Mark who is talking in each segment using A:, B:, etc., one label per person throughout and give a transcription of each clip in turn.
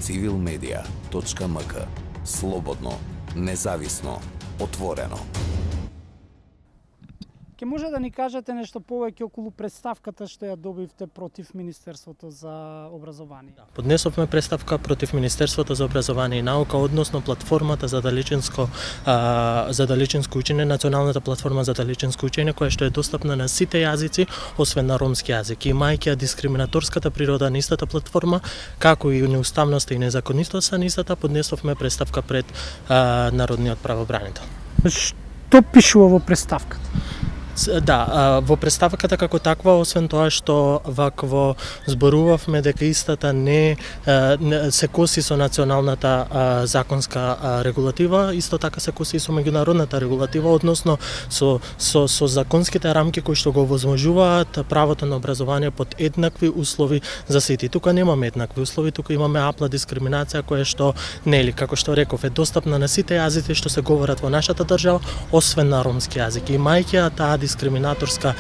A: civilmedia.mk. Слободно, независно, отворено.
B: Ке може да ни кажете нешто повеќе околу представката што ја добивте против Министерството за образование?
C: Поднесовме представка против Министерството за образование и наука односно платформата за далечинско учење, националната платформа за далечинско учење која што е достапна на сите јазици освен на ромски јазик. Имајќи ја дискриминаторската природа на истата платформа, како и неуставноста и незаконитоста на истата, поднесовме представка пред народниот правобранител.
B: Што пишува во представката?
C: Да, во представката како таква, освен тоа што вакво зборувавме дека истата не се коси со националната законска регулатива, исто така се коси и со меѓународната регулатива, односно со законските рамки кои што го возможуваат правото на образование под еднакви услови за сите. Тука немаме еднакви услови, тука имаме апла дискриминација која што нели, како што реков, е достапна на сите јазици што се говорат во нашата држава, освен на ромски јазик. Имајќи таа дискриминаторска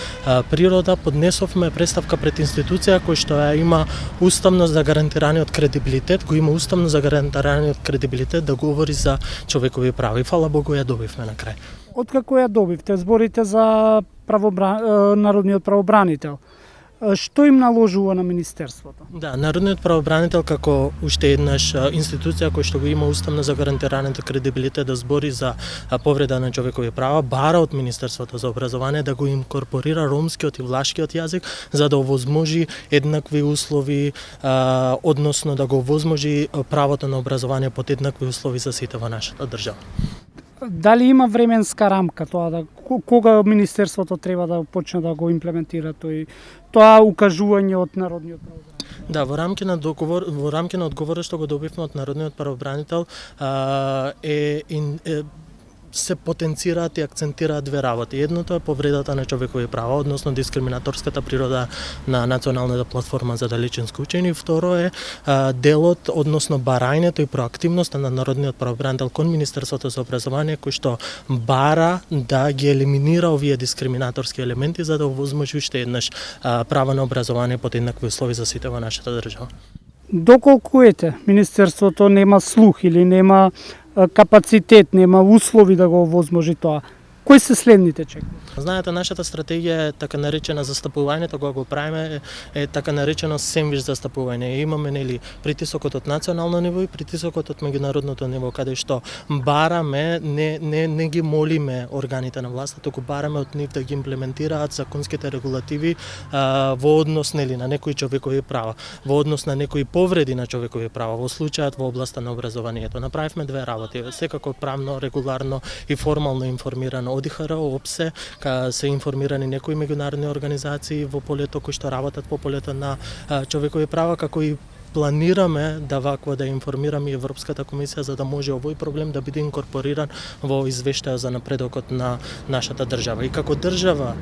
C: природа, поднесовме представка пред институција која што ја има уставно загарантираниот кредибилитет, го има уставно загарантираниот кредибилитет да говори за човекови права. И фала Богу ја добивме на крај.
B: Откако ја добивте, зборите за народниот правобранител. Што им наложува на Министерството?
C: Да, Народниот правобранител како уште еднаш институција која што го има уставно загарантираниот кредибилитет да збори за повреда на човекови права, бара од Министерството за образование да го инкорпорира ромскиот и влашкиот јазик за да овозможи еднакви услови, односно да го овозможи правото на образование под еднакви услови за сите во нашата држава.
B: Дали има временска рамка тоа да кога Министерството треба да почне да го имплементира тоа укажување од народниот правобранител?
C: Да, во рамки на одговорот што го добивме од народниот правобранител се потенцираат и акцентираат две работи. Едното е повредата на човекови права, односно дискриминаторската природа на националната платформа за далечинско учење, и второ е делот, односно барањето и проактивноста на народниот правобранител кон Министерството за образование кој што бара да ги елиминира овие дискриминаторски елементи за да овозможи уште еднаш право на образование под еднакви услови за сите во нашата држава.
B: Доколку Министерството нема слух или нема капацитет, нема услови да го овозможи тоа, кои се следните чекови?
C: Знаете, нашата стратегија е така наречена застапувањето, кога го правиме е така наречено сендвич застапување. Имаме нели притисокот од национално ниво и притисокот од меѓународното ниво, каде што бараме, не ги молиме органите на власта, туку бараме од нив да ги имплементираат законските регулативи во однос нели на некои човекови права, во однос на некои повреди на човекови права, во случајот во областа на образованието. Направивме две работи, секако правно, регуларно и формално информирано од ИХР, ОПСЕ, се информирани некои меѓународни организации во полето кои што работат во полето на човекови права, како и планираме да вакво да информираме Европската комисија за да може овој проблем да биде инкорпориран во извештајот за напредокот на нашата држава. И како држава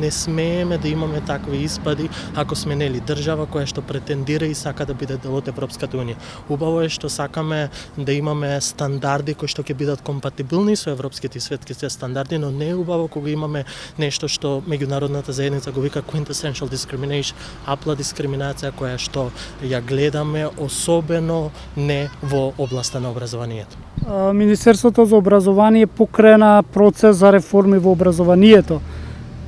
C: не смееме да имаме такви испади ако сме нели држава која што претендира и сака да биде дел од Европската унија. Убаво е што сакаме да имаме стандарди кои што ќе бидат компатибилни со европските и светските стандарди, но не е убаво кога имаме нешто што меѓународната заедница го вика quintessential discrimination, апла дискриминација која што ја гледаме особено не во областа на образованието.
B: Министерството за образование покрена процес за реформи во образованието.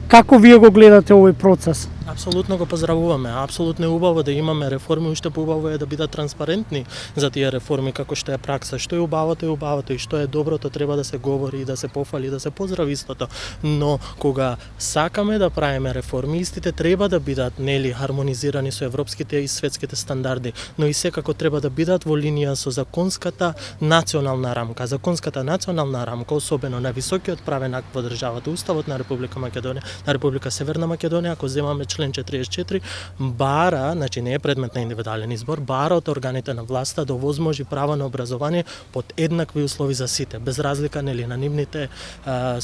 B: Како вие го гледате овој процес?
C: Апсолутно го поздравуваме. Апсолутно е убаво да имаме реформи, уште поубаво е да бидат транспарентни за тие реформи како што е пракса. Што е убавото и што е доброто треба да се говори и да се пофали, да се поздрави истото. Но кога сакаме да правиме реформи, истите треба да бидат нели хармонизирани со европските и светските стандарди, но и секако треба да бидат во линија со законската национална рамка. Законската национална рамка, особено на високиот правен акт во државата, Уставот на Република Македонија, на Република Северна Македонија, ако земаме член 44, бара, значи не е предмет на индивидуален избор, бара од органите на власта да овозможи право на образование под еднакви услови за сите, без разлика нели на нивните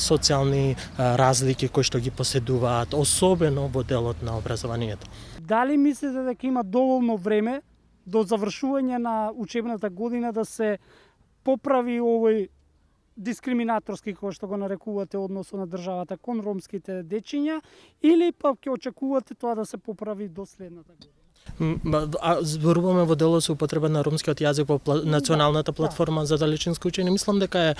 C: социјални разлики кои што ги поседуваат, особено во делот на образованието.
B: Дали мислите дека има доволно време до завршување на учебната година да се поправи овој дискриминаторски, кој што го нарекувате, односот на државата кон ромските дечиња, или пак ќе очекувате тоа да се поправи до следната година?
C: Зборуваме во дело со употреба на ромскиот јазик во националната платформа за далечинско учење. Мислам дека е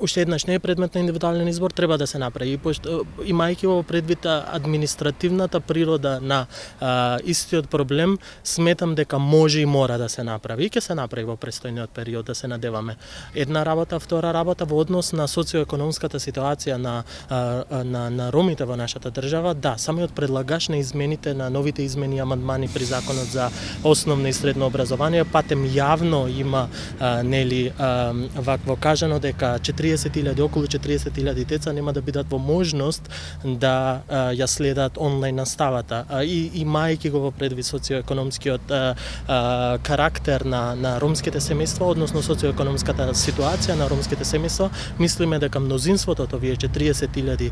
C: уште еднаш не е предмет на индивидуален избор, треба да се направи. И имајќи во предвид административната природа на истиот проблем, сметам дека може и мора да се направи. И ќе се направи во престојниот период, да се надеваме. Една работа, втора работа во однос на социоекономската ситуација на ромите во нашата држава. Да, самиот предлагач на измените, на новите измени и амандмани при законот за основно и средно образование, патем јавно има вакво кажано дека околу 40.000 деца нема да бидат во можност да ја следат онлайн наставата. И имајќи го во предвид социоекономскиот карактер на ромските семејства, односно социоекономската ситуација на ромските семејства, мислиме дека мнозинството од овие 40.000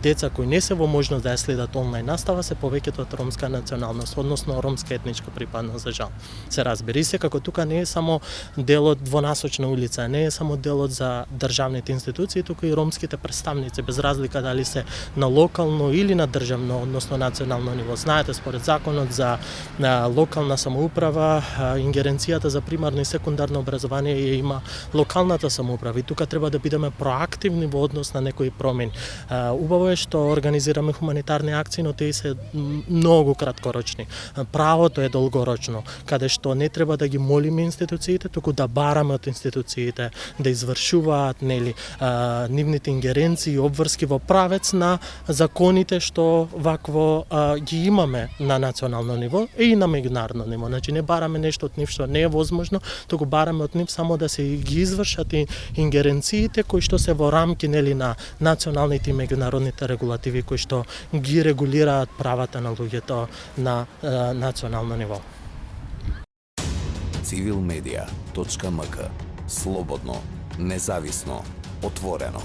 C: деца кои не се во можност да ја следат онлайн настава се повеќето од ромска националност, односно ромска етничка припадност, за жал. Се разбери, секако тука не е само делот двонасочна улица, не е само делот за државните институции, туку и ромските представници, без разлика дали се на локално или на државно, односно национално ниво. Знаете, според законот за локална самоуправа, ингеренцијата за примарно и секундарно образование ја има локалната самоуправа и тука треба да бидеме проактивни во однос на некои промени. Убаво е што организираме хуманитарни акции, но тие се многу краткорочни. Правото е долгорочно, каде што не треба да ги молиме институциите, туку да бараме од институциите да извршуваат нивните ингеренции и обврски во правец на законите што вакво ги имаме на национално ниво и на меѓународно ниво. Значи не бараме нешто од нив што не е возможно, туку бараме од нив само да се ги извршат ингеренциите кои што се во рамки на националните и меѓународните регулативи кои што ги регулираат правата на луѓето на национално ниво.
A: Civilmedia.mk. Слободно, независно, отворено.